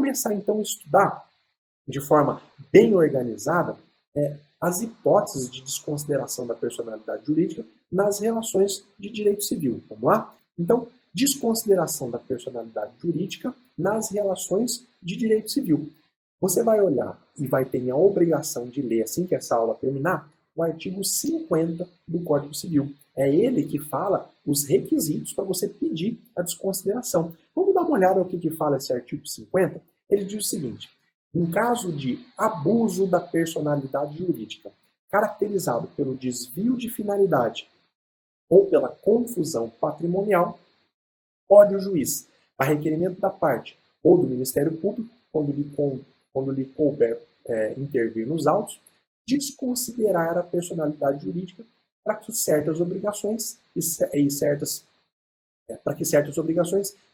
começar então a estudar de forma bem organizada as hipóteses de desconsideração da personalidade jurídica nas relações de direito civil. Vamos lá? Então, desconsideração da personalidade jurídica nas relações de direito civil. Você vai olhar e vai ter a obrigação de ler, assim que essa aula terminar, o artigo 50 do Código Civil. É ele que fala os requisitos para você pedir a desconsideração. Vamos dar uma olhada no que fala esse artigo 50? Ele diz o seguinte: em caso de abuso da personalidade jurídica, caracterizado pelo desvio de finalidade ou pela confusão patrimonial, pode o juiz, a requerimento da parte ou do Ministério Público, quando lhe couber intervir nos autos, desconsiderar a personalidade jurídica para que certas obrigações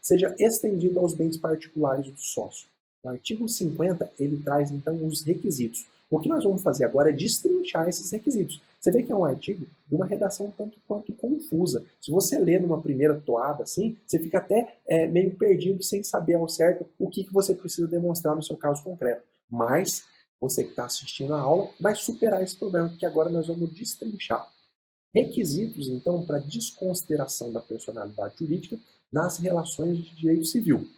sejam estendidas aos bens particulares do sócio. No artigo 50, ele traz então os requisitos. O que nós vamos fazer agora é destrinchar esses requisitos. Você vê que é um artigo de uma redação tanto quanto confusa. Se você ler numa primeira toada assim, você fica até meio perdido sem saber ao certo o que você precisa demonstrar no seu caso concreto. Mas você que está assistindo a aula vai superar esse problema, que agora nós vamos destrinchar. Requisitos, então, para desconsideração da personalidade jurídica nas relações de direito civil.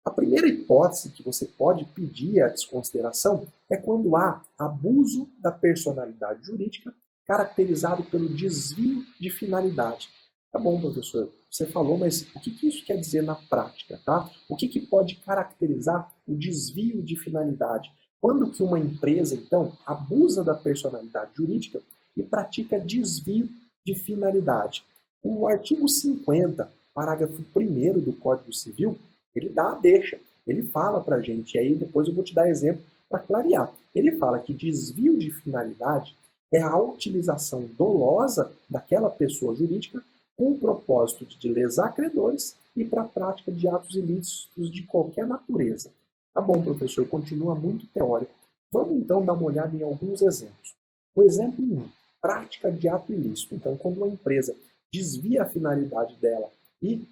A primeira hipótese que você pode pedir a desconsideração é quando há abuso da personalidade jurídica caracterizado pelo desvio de finalidade. Tá bom, professor, você falou, mas o que isso quer dizer na prática? Tá? O que pode caracterizar o desvio de finalidade? Quando que uma empresa, então, abusa da personalidade jurídica e pratica desvio de finalidade? O artigo 50, parágrafo 1º do Código Civil, ele dá a deixa. Ele fala para a gente, e aí depois eu vou te dar exemplo para clarear. Ele fala que desvio de finalidade é a utilização dolosa daquela pessoa jurídica com o propósito de lesar credores e para a prática de atos ilícitos de qualquer natureza. Tá bom, professor, continua muito teórico. Vamos então dar uma olhada em alguns exemplos. O exemplo 1, prática de ato ilícito. Então, quando uma empresa desvia a finalidade dela e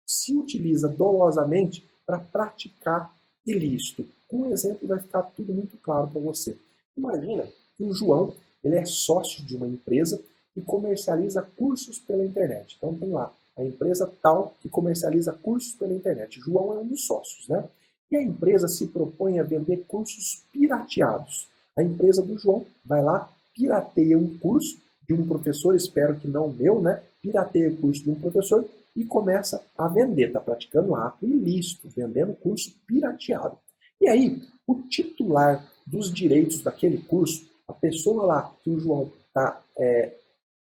se utiliza dolosamente para praticar ilícito. Com um exemplo vai ficar tudo muito claro para você. Imagina que o João ele é sócio de uma empresa e comercializa cursos pela internet. Então tem lá a empresa tal que comercializa cursos pela internet. João é um dos sócios, né? E a empresa se propõe a vender cursos pirateados. A empresa do João vai lá, pirateia um curso de um professor, espero que não meu, né? Pirateia o curso de um professor e começa a vender, está praticando ato ilícito, vendendo curso pirateado. E aí, o titular dos direitos daquele curso, a pessoa lá que o João está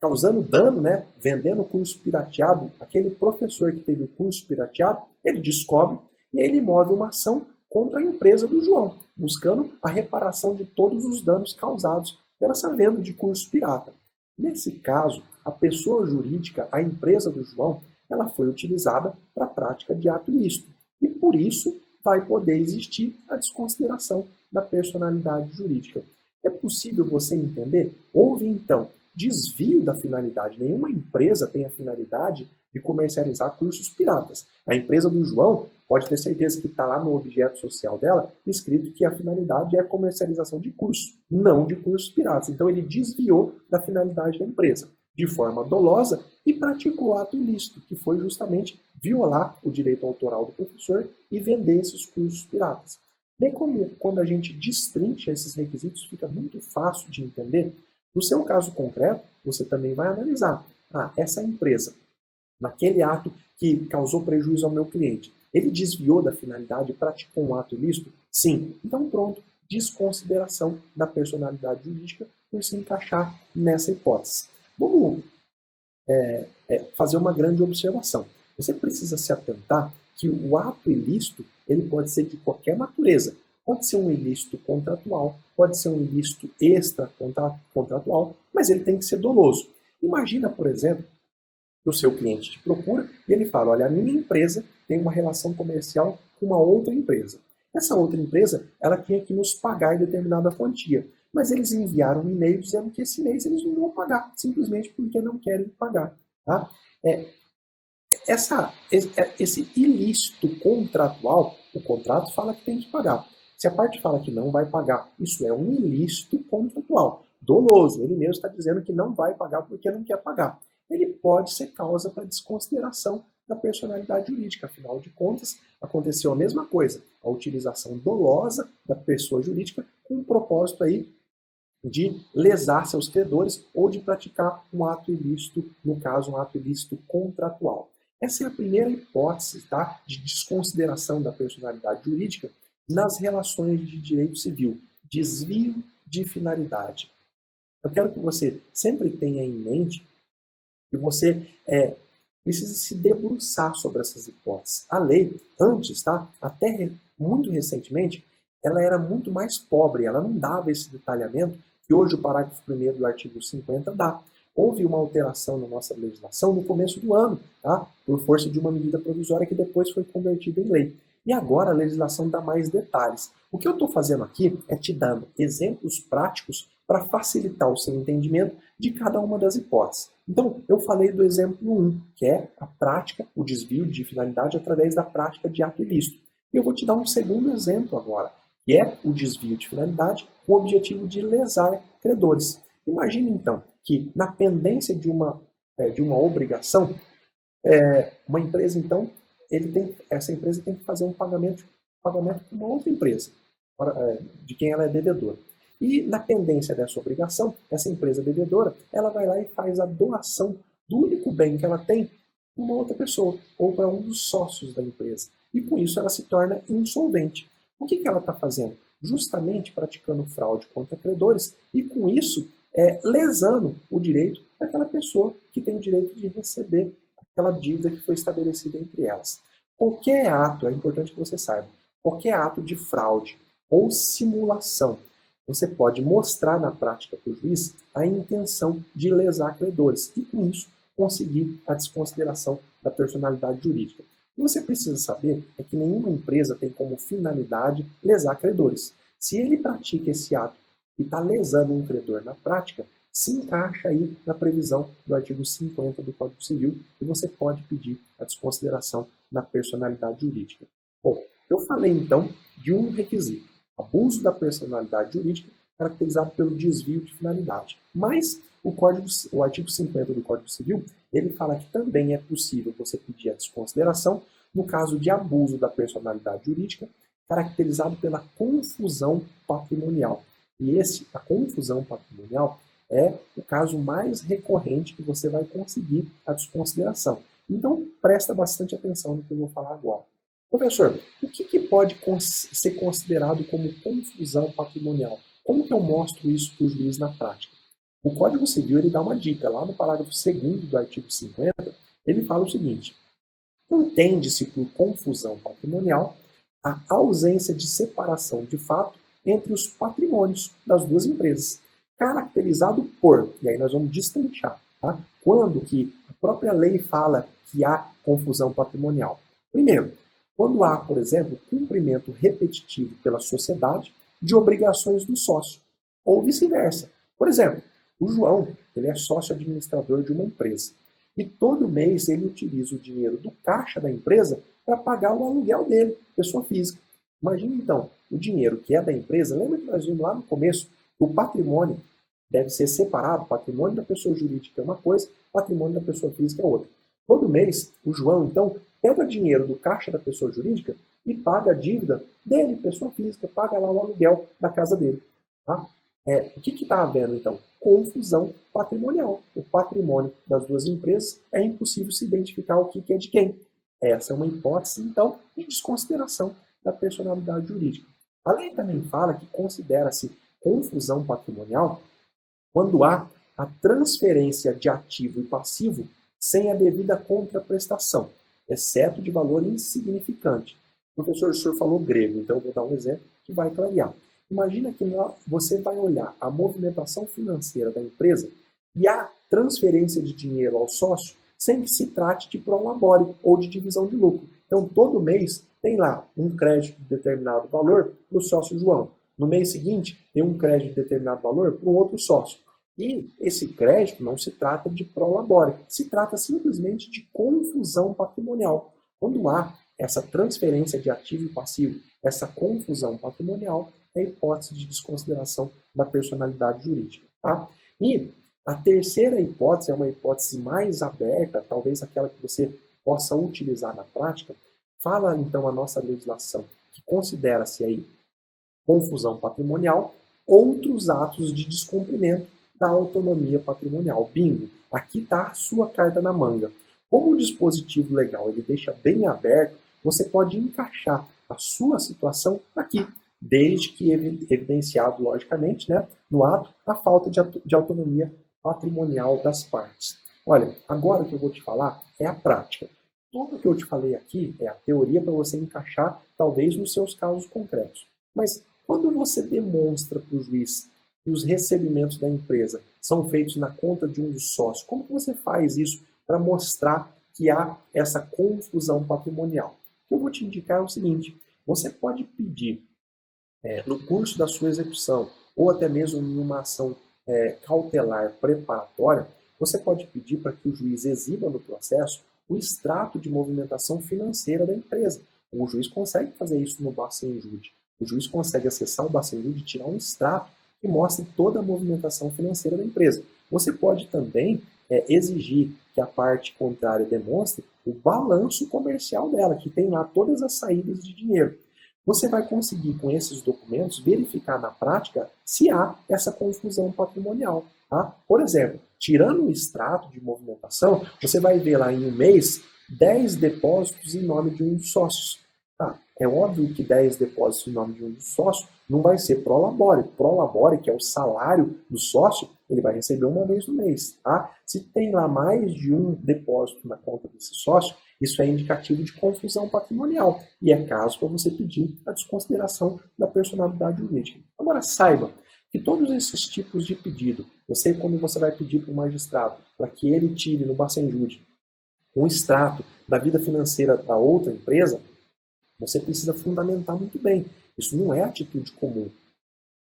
causando dano, né, vendendo curso pirateado, aquele professor que teve o curso pirateado, ele descobre e ele move uma ação contra a empresa do João, buscando a reparação de todos os danos causados pela essa venda de curso pirata. Nesse caso, a pessoa jurídica, a empresa do João, ela foi utilizada para a prática de ato ilícito. E por isso vai poder existir a desconsideração da personalidade jurídica. É possível você entender? Houve, então, desvio da finalidade. Nenhuma empresa tem a finalidade de comercializar cursos piratas. A empresa do João pode ter certeza que está lá no objeto social dela escrito que a finalidade é a comercialização de cursos, não de cursos piratas. Então ele desviou da finalidade da empresa de forma dolosa e praticou ato ilícito, que foi justamente violar o direito autoral do professor e vender esses cursos piratas. Bem como quando a gente destrincha esses requisitos, fica muito fácil de entender. No seu caso concreto, você também vai analisar. Essa empresa, naquele ato que causou prejuízo ao meu cliente, ele desviou da finalidade e praticou um ato ilícito? Sim. Então pronto, desconsideração da personalidade jurídica por se encaixar nessa hipótese. Vamos fazer uma grande observação. Você precisa se atentar que o ato ilícito ele pode ser de qualquer natureza. Pode ser um ilícito contratual, pode ser um ilícito extra-contratual, mas ele tem que ser doloso. Imagina, por exemplo, que o seu cliente te procura e ele fala, olha, a minha empresa tem uma relação comercial com uma outra empresa. Essa outra empresa, ela tinha que nos pagar em determinada quantia. Mas eles enviaram um e-mail dizendo que esse mês eles não vão pagar, simplesmente porque não querem pagar. Tá? Esse ilícito contratual, O contrato fala que tem que pagar. Se a parte fala que não vai pagar, isso é um ilícito contratual. Doloso, ele mesmo está dizendo que não vai pagar porque não quer pagar. Ele pode ser causa para desconsideração da personalidade jurídica. Afinal de contas, aconteceu a mesma coisa, a utilização dolosa da pessoa jurídica com o propósito aí de lesar seus credores ou de praticar um ato ilícito, no caso, um ato ilícito contratual. Essa é a primeira hipótese, tá, de desconsideração da personalidade jurídica nas relações de direito civil, desvio de finalidade. Eu quero que você sempre tenha em mente que você precisa se debruçar sobre essas hipóteses. A lei, antes, tá, até muito recentemente, ela era muito mais pobre, ela não dava esse detalhamento que hoje o parágrafo 1º do artigo 50 dá. Houve uma alteração na nossa legislação no começo do ano, tá? Por força de uma medida provisória que depois foi convertida em lei. E agora a legislação dá mais detalhes. O que eu estou fazendo aqui é te dando exemplos práticos para facilitar o seu entendimento de cada uma das hipóteses. Então, eu falei do exemplo 1, que é a prática, o desvio de finalidade através da prática de ato ilícito. E eu vou te dar um segundo exemplo agora, que é o desvio de finalidade com o objetivo de lesar credores. Imagine, então, que na pendência de uma obrigação, uma empresa, então, essa empresa tem que fazer um pagamento para uma outra empresa, de quem ela é devedora. E na pendência dessa obrigação, essa empresa devedora, ela vai lá e faz a doação do único bem que ela tem para uma outra pessoa, ou para um dos sócios da empresa. E com isso ela se torna insolvente. O que ela está fazendo? Justamente praticando fraude contra credores e com isso lesando o direito daquela pessoa que tem o direito de receber aquela dívida que foi estabelecida entre elas. Qualquer ato, é importante que você saiba, qualquer ato de fraude ou simulação, você pode mostrar na prática para o juiz a intenção de lesar credores e, com isso, conseguir a desconsideração da personalidade jurídica. O que você precisa saber é que nenhuma empresa tem como finalidade lesar credores. Se ele pratica esse ato e está lesando um credor na prática, se encaixa aí na previsão do artigo 50 do Código Civil e você pode pedir a desconsideração da personalidade jurídica. Bom, eu falei então de um requisito, abuso da personalidade jurídica caracterizado pelo desvio de finalidade. Mas o artigo 50 do Código Civil, ele fala que também é possível você pedir a desconsideração no caso de abuso da personalidade jurídica caracterizado pela confusão patrimonial. E a confusão patrimonial é o caso mais recorrente que você vai conseguir a desconsideração. Então, presta bastante atenção no que eu vou falar agora. Professor, o que pode ser considerado como confusão patrimonial? Como que eu mostro isso para o juiz na prática? O Código Civil ele dá uma dica. Lá no parágrafo 2º do artigo 50, ele fala o seguinte: entende-se por confusão patrimonial a ausência de separação de fato entre os patrimônios das duas empresas, caracterizado por, e aí nós vamos destrinchar, tá? Quando que a própria lei fala que há confusão patrimonial? Primeiro, quando há, por exemplo, cumprimento repetitivo pela sociedade de obrigações do sócio, ou vice-versa. Por exemplo, o João, ele é sócio administrador de uma empresa, e todo mês ele utiliza o dinheiro do caixa da empresa para pagar o aluguel dele, pessoa física. Imagina então, o dinheiro que é da empresa, lembra que nós vimos lá no começo, o patrimônio deve ser separado, o patrimônio da pessoa jurídica é uma coisa, o patrimônio da pessoa física é outra. Todo mês, o João, então, pega dinheiro do caixa da pessoa jurídica e paga a dívida dele, pessoa física, paga lá o aluguel da casa dele. Tá? O que está havendo, então? Confusão patrimonial. O patrimônio das duas empresas é impossível se identificar o que é de quem. Essa é uma hipótese, então, de desconsideração da personalidade jurídica. A lei também fala que considera-se confusão patrimonial quando há a transferência de ativo e passivo sem a devida contraprestação, exceto de valor insignificante. Professor, o senhor falou grego, então eu vou dar um exemplo que vai clarear. Imagina que você vai olhar a movimentação financeira da empresa e a transferência de dinheiro ao sócio sem que se trate de prolabore ou de divisão de lucro. Então, todo mês tem lá um crédito de determinado valor para o sócio João. No mês seguinte, tem um crédito de determinado valor para o outro sócio. E esse crédito não se trata de prolabore, se trata simplesmente de confusão patrimonial. Quando há essa transferência de ativo e passivo, essa confusão patrimonial, é a hipótese de desconsideração da personalidade jurídica. Tá? E a terceira hipótese é uma hipótese mais aberta, talvez aquela que você possa utilizar na prática. Fala então a nossa legislação, que considera-se aí confusão patrimonial, outros atos de descumprimento da autonomia patrimonial. Bingo! Aqui está a sua carta na manga. Como o dispositivo legal ele deixa bem aberto, você pode encaixar a sua situação aqui, desde que evidenciado, logicamente, né, no ato, a falta de autonomia patrimonial das partes. Olha, agora o que eu vou te falar é a prática. Tudo o que eu te falei aqui é a teoria para você encaixar, talvez, nos seus casos concretos. Mas quando você demonstra para o juiz que os recebimentos da empresa são feitos na conta de um dos sócios, como que você faz isso para mostrar que há essa confusão patrimonial? O que eu vou te indicar é o seguinte: você pode pedir no curso da sua execução, ou até mesmo em uma ação cautelar preparatória, você pode pedir para que o juiz exiba no processo o extrato de movimentação financeira da empresa. O juiz consegue fazer isso no Bacen-Jude. O juiz consegue acessar o Bacen-Jude e tirar um extrato que mostre toda a movimentação financeira da empresa. Você pode também exigir que a parte contrária demonstre o balanço comercial dela, que tem lá todas as saídas de dinheiro. Você vai conseguir, com esses documentos, verificar na prática se há essa confusão patrimonial. Tá? Por exemplo, tirando o extrato de movimentação, você vai ver lá em um mês 10 depósitos em nome de um dos sócios. Tá? É óbvio que 10 depósitos em nome de um dos sócios não vai ser pro labore. Pro labore, que é o salário do sócio, ele vai receber uma vez no mês. Tá? Se tem lá mais de um depósito na conta desse sócio, isso é indicativo de confusão patrimonial e é caso para você pedir a desconsideração da personalidade jurídica. Agora, saiba que todos esses tipos de pedido, quando você vai pedir para o magistrado para que ele tire no Bacen-Jude um extrato da vida financeira da outra empresa, você precisa fundamentar muito bem. Isso não é atitude comum.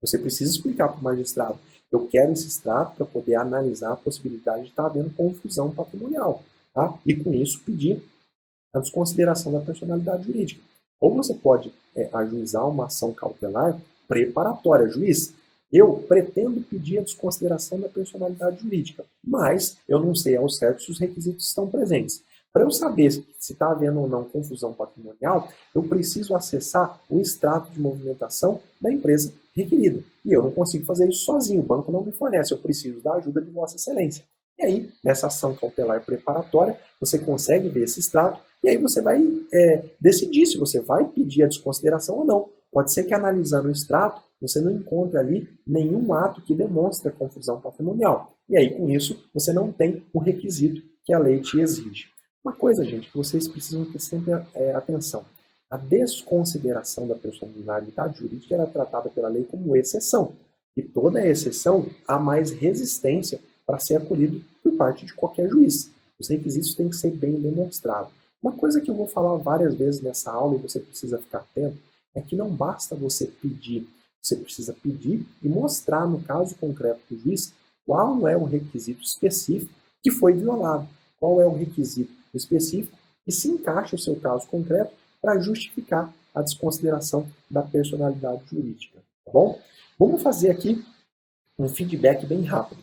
Você precisa explicar para o magistrado: eu quero esse extrato para poder analisar a possibilidade de estar havendo confusão patrimonial. Tá? E com isso pedir a desconsideração da personalidade jurídica. Ou você pode ajuizar uma ação cautelar preparatória. Juiz, eu pretendo pedir a desconsideração da personalidade jurídica, mas eu não sei ao certo se os requisitos estão presentes. Para eu saber se está havendo ou não confusão patrimonial, eu preciso acessar o extrato de movimentação da empresa requerida. E eu não consigo fazer isso sozinho, o banco não me fornece, eu preciso da ajuda de Vossa Excelência. E aí, nessa ação cautelar preparatória, você consegue ver esse extrato e aí você vai decidir se você vai pedir a desconsideração ou não. Pode ser que analisando o extrato, você não encontre ali nenhum ato que demonstre a confusão patrimonial. E aí, com isso, você não tem o requisito que a lei te exige. Uma coisa, gente, que vocês precisam ter sempre atenção. A desconsideração da personalidade jurídica era tratada pela lei como exceção. E toda exceção há mais resistência para ser acolhido por parte de qualquer juiz. Os requisitos têm que ser bem demonstrados. Uma coisa que eu vou falar várias vezes nessa aula e você precisa ficar atento é que não basta você pedir. Você precisa pedir e mostrar no caso concreto do juiz qual é o requisito específico que foi violado. Qual é o requisito específico que se encaixa o seu caso concreto para justificar a desconsideração da personalidade jurídica. Tá bom? Vamos fazer aqui um feedback bem rápido.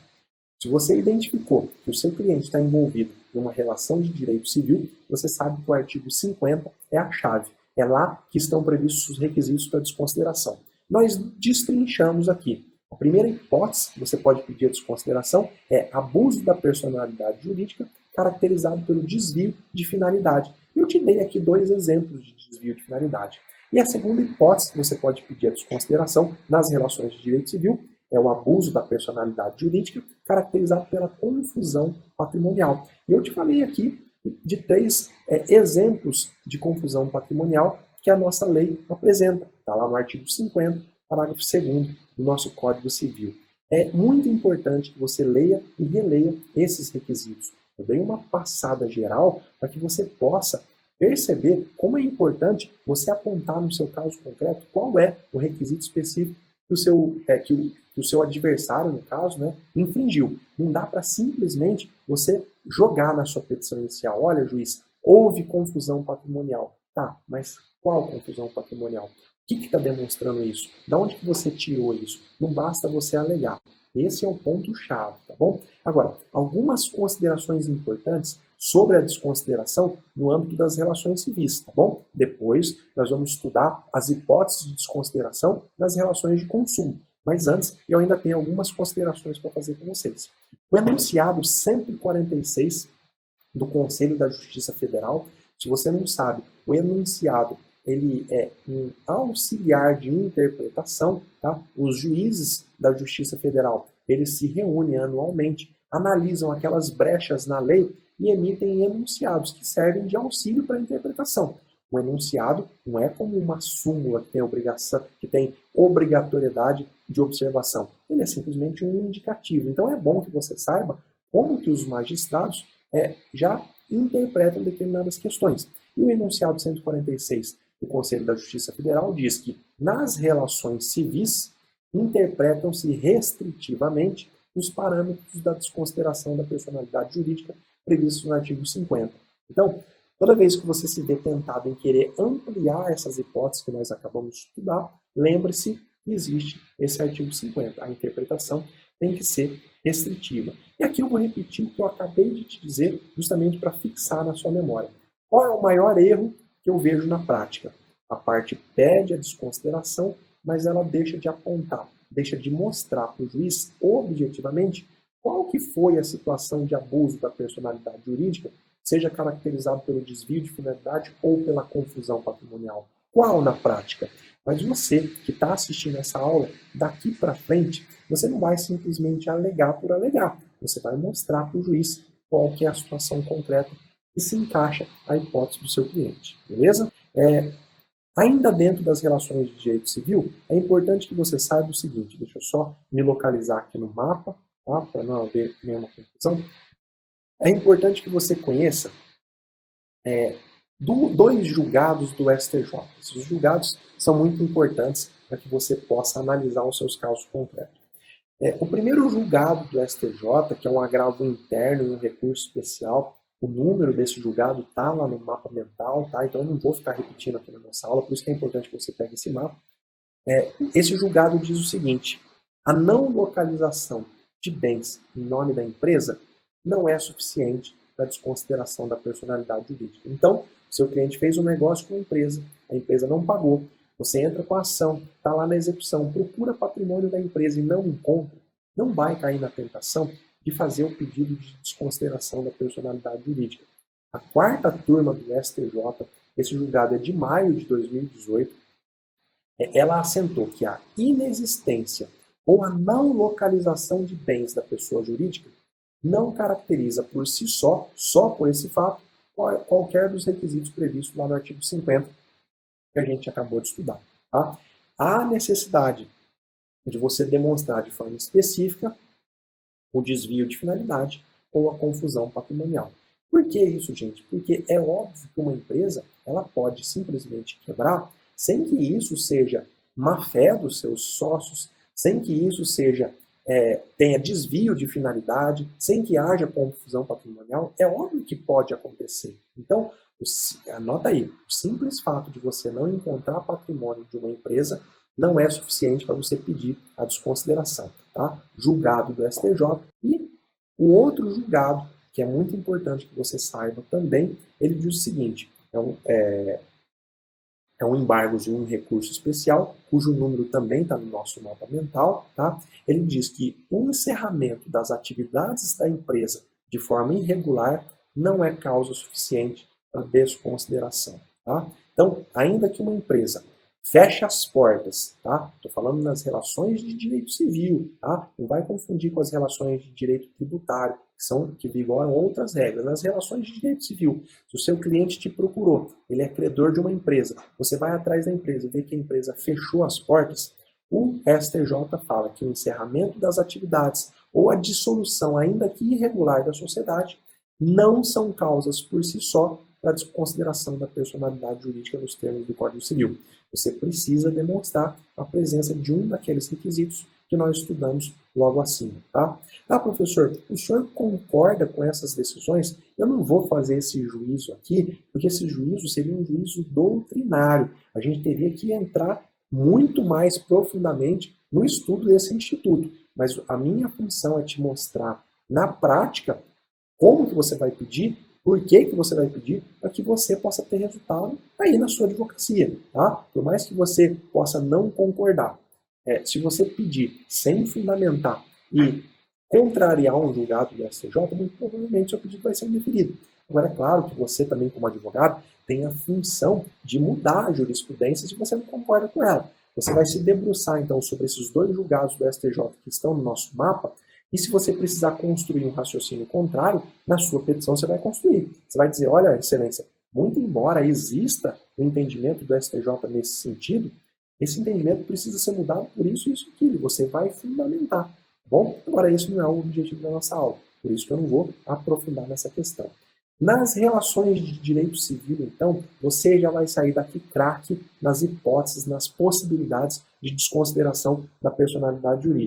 Se você identificou que o seu cliente está envolvido em uma relação de direito civil, você sabe que o artigo 50 é a chave. É lá que estão previstos os requisitos para desconsideração. Nós destrinchamos aqui. A primeira hipótese que você pode pedir a desconsideração é abuso da personalidade jurídica caracterizado pelo desvio de finalidade. Eu te dei aqui 2 exemplos de desvio de finalidade. E a segunda hipótese que você pode pedir a desconsideração nas relações de direito civil é o abuso da personalidade jurídica caracterizado pela confusão patrimonial. E eu te falei aqui de 3 exemplos de confusão patrimonial que a nossa lei apresenta. Está lá no artigo 50, parágrafo 2º do nosso Código Civil. É muito importante que você leia e releia esses requisitos. Eu dei uma passada geral para que você possa perceber como é importante você apontar no seu caso concreto qual é o requisito específico que o seu adversário, no caso, infringiu. Não dá para simplesmente você jogar na sua petição inicial: olha, juiz, houve confusão patrimonial. Tá, mas qual confusão patrimonial? O que está demonstrando isso? Da onde que você tirou isso? Não basta você alegar. Esse é o ponto-chave, tá bom? Agora, algumas considerações importantes sobre a desconsideração no âmbito das relações civis, tá bom? Depois, nós vamos estudar as hipóteses de desconsideração nas relações de consumo. Mas antes, eu ainda tenho algumas considerações para fazer com vocês. O enunciado 146 do Conselho da Justiça Federal, se você não sabe, o enunciado ele é um auxiliar de interpretação, tá? Os juízes da Justiça Federal, eles se reúnem anualmente, analisam aquelas brechas na lei e emitem enunciados que servem de auxílio para a interpretação. O enunciado não é como uma súmula que tem obrigação, que tem obrigatoriedade de observação. Ele é simplesmente um indicativo. Então é bom que você saiba como que os magistrados já interpretam determinadas questões. E o enunciado 146 do Conselho da Justiça Federal diz que nas relações civis interpretam-se restritivamente os parâmetros da desconsideração da personalidade jurídica previstos no artigo 50. Então, toda vez que você se vê tentado em querer ampliar essas hipóteses que nós acabamos de estudar, lembre-se que existe esse artigo 50. A interpretação tem que ser restritiva. E aqui eu vou repetir o que eu acabei de te dizer, justamente para fixar na sua memória. Qual é o maior erro que eu vejo na prática? A parte pede a desconsideração, mas ela deixa de apontar, deixa de mostrar para o juiz objetivamente qual que foi a situação de abuso da personalidade jurídica, seja caracterizado pelo desvio de finalidade ou pela confusão patrimonial. Qual na prática? Mas você que está assistindo essa aula, daqui para frente, você não vai simplesmente alegar por alegar. Você vai mostrar para o juiz qual que é a situação concreta que se encaixa à hipótese do seu cliente. Beleza? Ainda dentro das relações de direito civil, é importante que você saiba o seguinte, deixa eu só me localizar aqui no mapa, tá? Para não haver nenhuma confusão. É importante que você conheça dois julgados do STJ. Esses julgados são muito importantes para que você possa analisar os seus casos concretos. O primeiro julgado do STJ, que é um agravo interno e um recurso especial, o número desse julgado está lá no mapa mental, tá? Então eu não vou ficar repetindo aqui na nossa aula, por isso que é importante que você pegue esse mapa. Esse julgado diz o seguinte: a não localização de bens em nome da empresa não é suficiente para desconsideração da personalidade jurídica. Então, seu cliente fez um negócio com a empresa não pagou, você entra com a ação, está lá na execução, procura patrimônio da empresa e não encontra, não vai cair na tentação de fazer o pedido de desconsideração da personalidade jurídica. A quarta turma do STJ, esse julgado é de maio de 2018, ela assentou que a inexistência ou a não localização de bens da pessoa jurídica não caracteriza por si só por esse fato, qualquer dos requisitos previstos lá no artigo 50, que a gente acabou de estudar. Tá? Há necessidade de você demonstrar de forma específica o desvio de finalidade ou a confusão patrimonial. Por que isso, gente? Porque é óbvio que uma empresa ela pode simplesmente quebrar sem que isso seja má-fé dos seus sócios, sem que isso tenha desvio de finalidade, sem que haja confusão patrimonial. É óbvio que pode acontecer. Então, anota aí, o simples fato de você não encontrar patrimônio de uma empresa não é suficiente para você pedir a desconsideração. Tá? Julgado do STJ. E o outro julgado, que é muito importante que você saiba também, ele diz o seguinte: é um embargo de um recurso especial, cujo número também está no nosso mapa mental. Tá? Ele diz que o encerramento das atividades da empresa de forma irregular não é causa suficiente para desconsideração. Tá? Então, ainda que uma empresa feche as portas, tá? Estou falando nas relações de direito civil, tá? Não vai confundir com as relações de direito tributário, que vigoram outras regras. Nas relações de direito civil, se o seu cliente te procurou, ele é credor de uma empresa, você vai atrás da empresa e vê que a empresa fechou as portas, o STJ fala que o encerramento das atividades ou a dissolução, ainda que irregular, da sociedade não são causas por si só para desconsideração da personalidade jurídica nos termos do Código Civil. Você precisa demonstrar a presença de um daqueles requisitos que nós estudamos logo acima, tá? Ah, professor, o senhor concorda com essas decisões? Eu não vou fazer esse juízo aqui, porque esse juízo seria um juízo doutrinário. A gente teria que entrar muito mais profundamente no estudo desse instituto. Mas a minha função é te mostrar na prática como que você vai pedir, por que que você vai pedir, para que você possa ter resultado aí na sua advocacia, tá? Por mais que você possa não concordar, se você pedir sem fundamentar e contrariar um julgado do STJ, muito provavelmente seu pedido vai ser indeferido. Agora, é claro que você também, como advogado, tem a função de mudar a jurisprudência se você não concorda com ela. Você vai se debruçar, então, sobre esses dois julgados do STJ que estão no nosso mapa, e se você precisar construir um raciocínio contrário, na sua petição você vai construir. Você vai dizer, olha, excelência, muito embora exista o entendimento do STJ nesse sentido, esse entendimento precisa ser mudado por isso e isso e aquilo. Você vai fundamentar. Bom, agora esse não é o objetivo da nossa aula, por isso que eu não vou aprofundar nessa questão. Nas relações de direito civil, então, você já vai sair daqui craque nas hipóteses, nas possibilidades de desconsideração da personalidade jurídica.